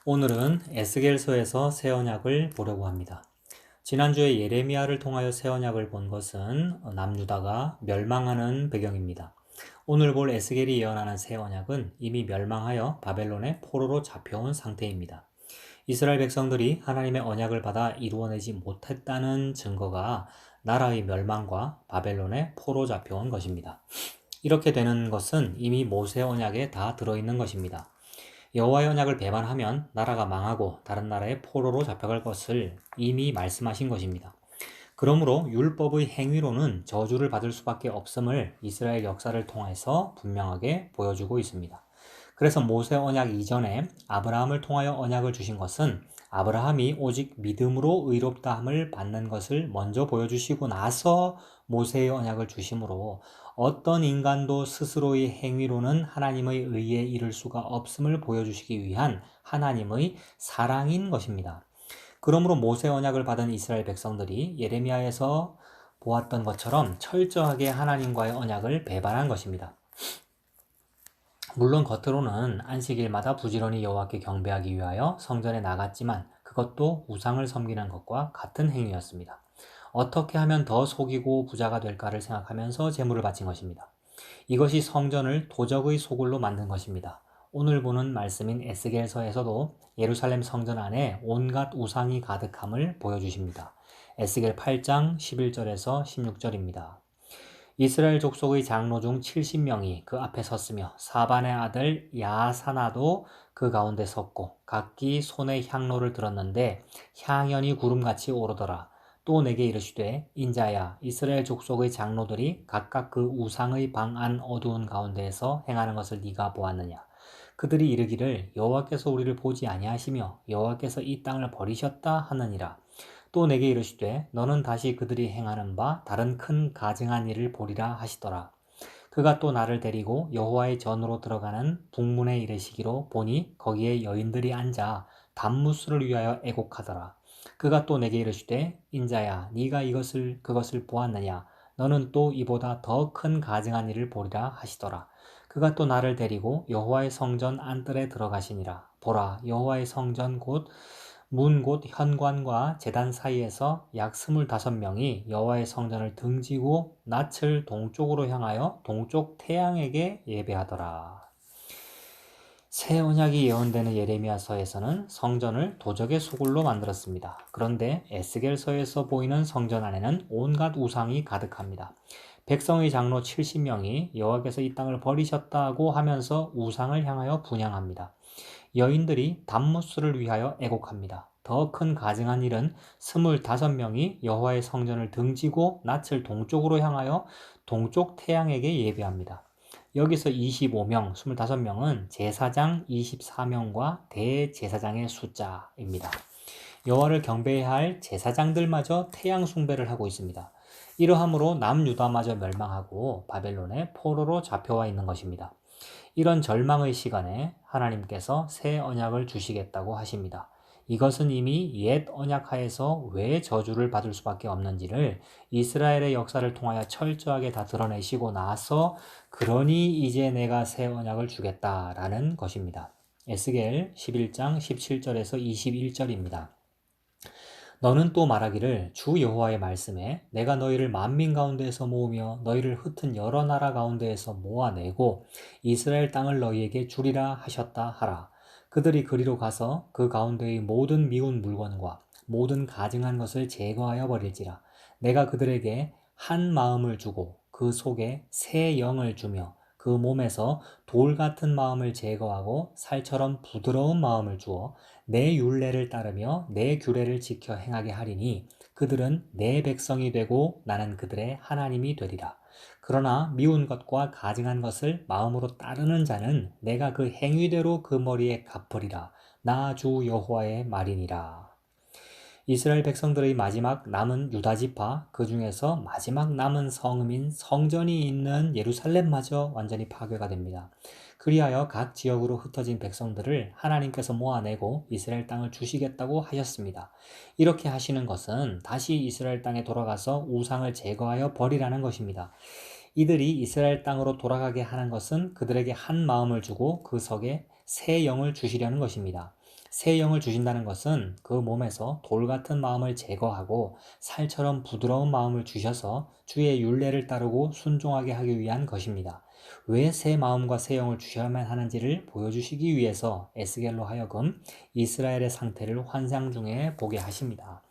오늘은 에스겔서에서 새 언약을 보려고 합니다. 지난주에 예레미야를 통하여 새 언약을 본 것은 남유다가 멸망하는 배경입니다. 오늘 볼 에스겔이 예언하는 새 언약은 이미 멸망하여 바벨론의 포로로 잡혀온 상태입니다. 이스라엘 백성들이 하나님의 언약을 받아 이루어내지 못했다는 증거가 나라의 멸망과 바벨론의 포로 잡혀온 것입니다. 이렇게 되는 것은 이미 모세 언약에 다 들어있는 것입니다. 여호와의 언약을 배반하면 나라가 망하고 다른 나라의 포로로 잡혀갈 것을 이미 말씀하신 것입니다. 그러므로 율법의 행위로는 저주를 받을 수밖에 없음을 이스라엘 역사를 통해서 분명하게 보여주고 있습니다. 그래서 모세 언약 이전에 아브라함을 통하여 언약을 주신 것은 아브라함이 오직 믿음으로 의롭다함을 받는 것을 먼저 보여주시고 나서 모세의 언약을 주심으로 어떤 인간도 스스로의 행위로는 하나님의 의에 이를 수가 없음을 보여주시기 위한 하나님의 사랑인 것입니다. 그러므로 모세 언약을 받은 이스라엘 백성들이 예레미야에서 보았던 것처럼 철저하게 하나님과의 언약을 배반한 것입니다. 물론 겉으로는 안식일마다 부지런히 여호와께 경배하기 위하여 성전에 나갔지만 그것도 우상을 섬기는 것과 같은 행위였습니다. 어떻게 하면 더 속이고 부자가 될까를 생각하면서 제물을 바친 것입니다. 이것이 성전을 도적의 소굴로 만든 것입니다. 오늘 보는 말씀인 에스겔서에서도 예루살렘 성전 안에 온갖 우상이 가득함을 보여주십니다. 에스겔 8장 11절에서 16절입니다. 이스라엘 족속의 장로 중 70명이 그 앞에 섰으며 사반의 아들 야사나도 그 가운데 섰고 각기 손에 향로를 들었는데 향연이 구름같이 오르더라. 또 내게 이르시되 인자야 이스라엘 족속의 장로들이 각각 그 우상의 방 안 어두운 가운데에서 행하는 것을 네가 보았느냐. 그들이 이르기를 여호와께서 우리를 보지 아니하시며 여호와께서 이 땅을 버리셨다 하느니라. 또 내게 이르시되 너는 다시 그들이 행하는 바 다른 큰 가증한 일을 보리라 하시더라. 그가 또 나를 데리고 여호와의 전으로 들어가는 북문에 이르시기로 보니 거기에 여인들이 앉아 단무스를 위하여 애곡하더라. 그가 또 내게 이르시되 인자야 네가 그것을 보았느냐. 너는 또 이보다 더 큰 가증한 일을 보리라 하시더라. 그가 또 나를 데리고 여호와의 성전 안뜰에 들어가시니라. 보라 여호와의 성전 문 곧 현관과 제단 사이에서 약 25명이 여호와의 성전을 등지고 낯을 동쪽으로 향하여 동쪽 태양에게 예배하더라. 새 언약이 예언되는 예레미야서에서는 성전을 도적의 소굴로 만들었습니다. 그런데 에스겔서에서 보이는 성전 안에는 온갖 우상이 가득합니다. 백성의 장로 70명이 여호와께서 이 땅을 버리셨다고 하면서 우상을 향하여 분향합니다. 여인들이 단무스를 위하여 애곡합니다. 더 큰 가증한 일은 25명이 여호와의 성전을 등지고 낯을 동쪽으로 향하여 동쪽 태양에게 예배합니다. 여기서 25명, 25명은 제사장 24명과 대제사장의 숫자입니다. 여호와를 경배해야 할 제사장들마저 태양 숭배를 하고 있습니다. 이러함으로 남유다마저 멸망하고 바벨론의 포로로 잡혀와 있는 것입니다. 이런 절망의 시간에 하나님께서 새 언약을 주시겠다고 하십니다. 이것은 이미 옛 언약 하에서 왜 저주를 받을 수밖에 없는지를 이스라엘의 역사를 통하여 철저하게 다 드러내시고 나서 그러니 이제 내가 새 언약을 주겠다라는 것입니다. 에스겔 11장 17절에서 21절입니다. 너는 또 말하기를 주 여호와의 말씀에 내가 너희를 만민 가운데에서 모으며 너희를 흩은 여러 나라 가운데에서 모아내고 이스라엘 땅을 너희에게 주리라 하셨다 하라. 그들이 그리로 가서 그 가운데의 모든 미운 물건과 모든 가증한 것을 제거하여 버릴지라. 내가 그들에게 한 마음을 주고 그 속에 새 영을 주며 그 몸에서 돌 같은 마음을 제거하고 살처럼 부드러운 마음을 주어 내 율례를 따르며 내 규례를 지켜 행하게 하리니 그들은 내 백성이 되고 나는 그들의 하나님이 되리라. 그러나 미운 것과 가증한 것을 마음으로 따르는 자는 내가 그 행위대로 그 머리에 갚으리라. 나 주 여호와의 말이니라. 이스라엘 백성들의 마지막 남은 유다 지파, 그 중에서 마지막 남은 성읍인 성전이 있는 예루살렘마저 완전히 파괴가 됩니다. 그리하여 각 지역으로 흩어진 백성들을 하나님께서 모아내고 이스라엘 땅을 주시겠다고 하셨습니다. 이렇게 하시는 것은 다시 이스라엘 땅에 돌아가서 우상을 제거하여 버리라는 것입니다. 이들이 이스라엘 땅으로 돌아가게 하는 것은 그들에게 한 마음을 주고 그 속에 새 영을 주시려는 것입니다. 새 영을 주신다는 것은 그 몸에서 돌 같은 마음을 제거하고 살처럼 부드러운 마음을 주셔서 주의 율례를 따르고 순종하게 하기 위한 것입니다. 왜 새 마음과 새 영을 주셔야만 하는지를 보여주시기 위해서 에스겔로 하여금 이스라엘의 상태를 환상 중에 보게 하십니다.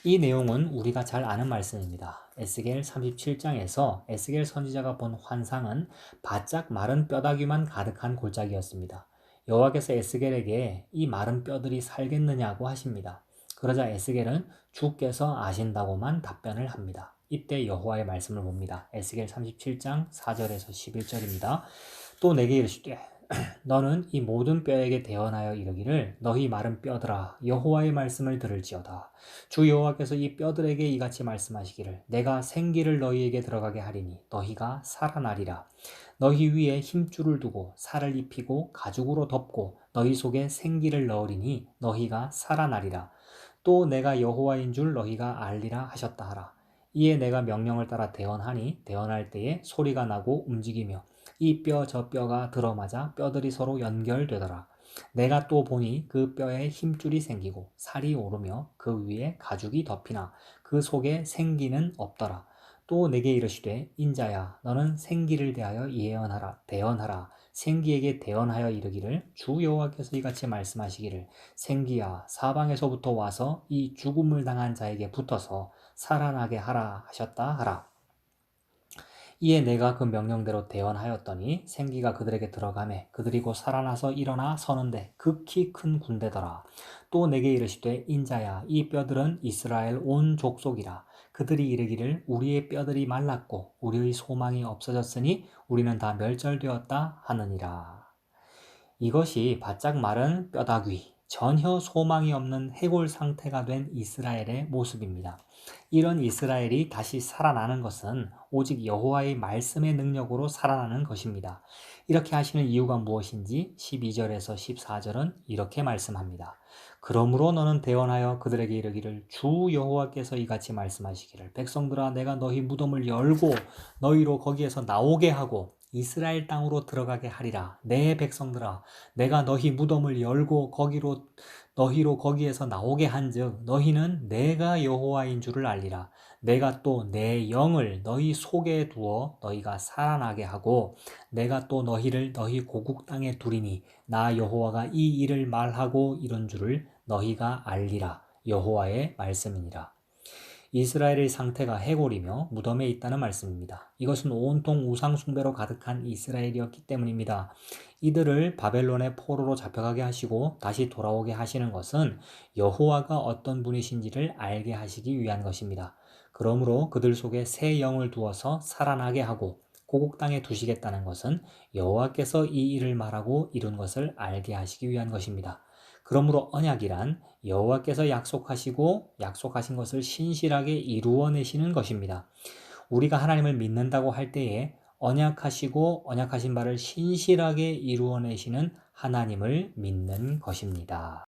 이 내용은 우리가 잘 아는 말씀입니다. 에스겔 37장에서 에스겔 선지자가 본 환상은 바짝 마른 뼈다귀만 가득한 골짜기였습니다. 여호와께서 에스겔에게 이 마른 뼈들이 살겠느냐고 하십니다. 그러자 에스겔은 주께서 아신다고만 답변을 합니다. 이때 여호와의 말씀을 봅니다. 에스겔 37장 4절에서 11절입니다. 또 내게 이르시되 너는 이 모든 뼈에게 대언하여 이르기를 너희 마른 뼈들아 여호와의 말씀을 들을지어다. 주 여호와께서 이 뼈들에게 이같이 말씀하시기를 내가 생기를 너희에게 들어가게 하리니 너희가 살아나리라. 너희 위에 힘줄을 두고 살을 입히고 가죽으로 덮고 너희 속에 생기를 넣으리니 너희가 살아나리라. 또 내가 여호와인 줄 너희가 알리라 하셨다 하라. 이에 내가 명령을 따라 대언하니 대언할 때에 소리가 나고 움직이며 이 뼈 저 뼈가 들어맞아 뼈들이 서로 연결되더라. 내가 또 보니 그 뼈에 힘줄이 생기고 살이 오르며 그 위에 가죽이 덮이나 그 속에 생기는 없더라. 또 내게 이르시되 인자야 너는 생기를 대하여 대언하라. 생기에게 대언하여 이르기를 주 여호와께서 이같이 말씀하시기를 생기야 사방에서부터 와서 이 죽음을 당한 자에게 붙어서 살아나게 하라 하셨다 하라. 이에 내가 그 명령대로 대언하였더니 생기가 그들에게 들어가매 그들이 곧 살아나서 일어나 서는데 극히 큰 군대더라. 또 내게 이르시되 인자야 이 뼈들은 이스라엘 온 족속이라. 그들이 이르기를 우리의 뼈들이 말랐고 우리의 소망이 없어졌으니 우리는 다 멸절되었다 하느니라. 이것이 바짝 마른 뼈다귀, 전혀 소망이 없는 해골 상태가 된 이스라엘의 모습입니다. 이런 이스라엘이 다시 살아나는 것은 오직 여호와의 말씀의 능력으로 살아나는 것입니다. 이렇게 하시는 이유가 무엇인지 12절에서 14절은 이렇게 말씀합니다. 그러므로 너는 대언하여 그들에게 이르기를 주 여호와께서 이같이 말씀하시기를 백성들아 내가 너희 무덤을 열고 너희로 거기에서 나오게 하고 이스라엘 땅으로 들어가게 하리라. 내 백성들아 내가 너희 무덤을 열고 너희로 거기에서 나오게 한즉 너희는 내가 여호와인 줄을 알리라. 내가 또 내 영을 너희 속에 두어 너희가 살아나게 하고 내가 또 너희를 너희 고국 땅에 두리니 나 여호와가 이 일을 말하고 이런 줄을 너희가 알리라. 여호와의 말씀이니라. 이스라엘의 상태가 해골이며 무덤에 있다는 말씀입니다. 이것은 온통 우상 숭배로 가득한 이스라엘이었기 때문입니다. 이들을 바벨론의 포로로 잡혀가게 하시고 다시 돌아오게 하시는 것은 여호와가 어떤 분이신지를 알게 하시기 위한 것입니다. 그러므로 그들 속에 새 영을 두어서 살아나게 하고 고국 땅에 두시겠다는 것은 여호와께서 이 일을 말하고 이룬 것을 알게 하시기 위한 것입니다. 그러므로 언약이란 여호와께서 약속하시고 약속하신 것을 신실하게 이루어내시는 것입니다. 우리가 하나님을 믿는다고 할 때에 언약하시고 언약하신 바를 신실하게 이루어내시는 하나님을 믿는 것입니다.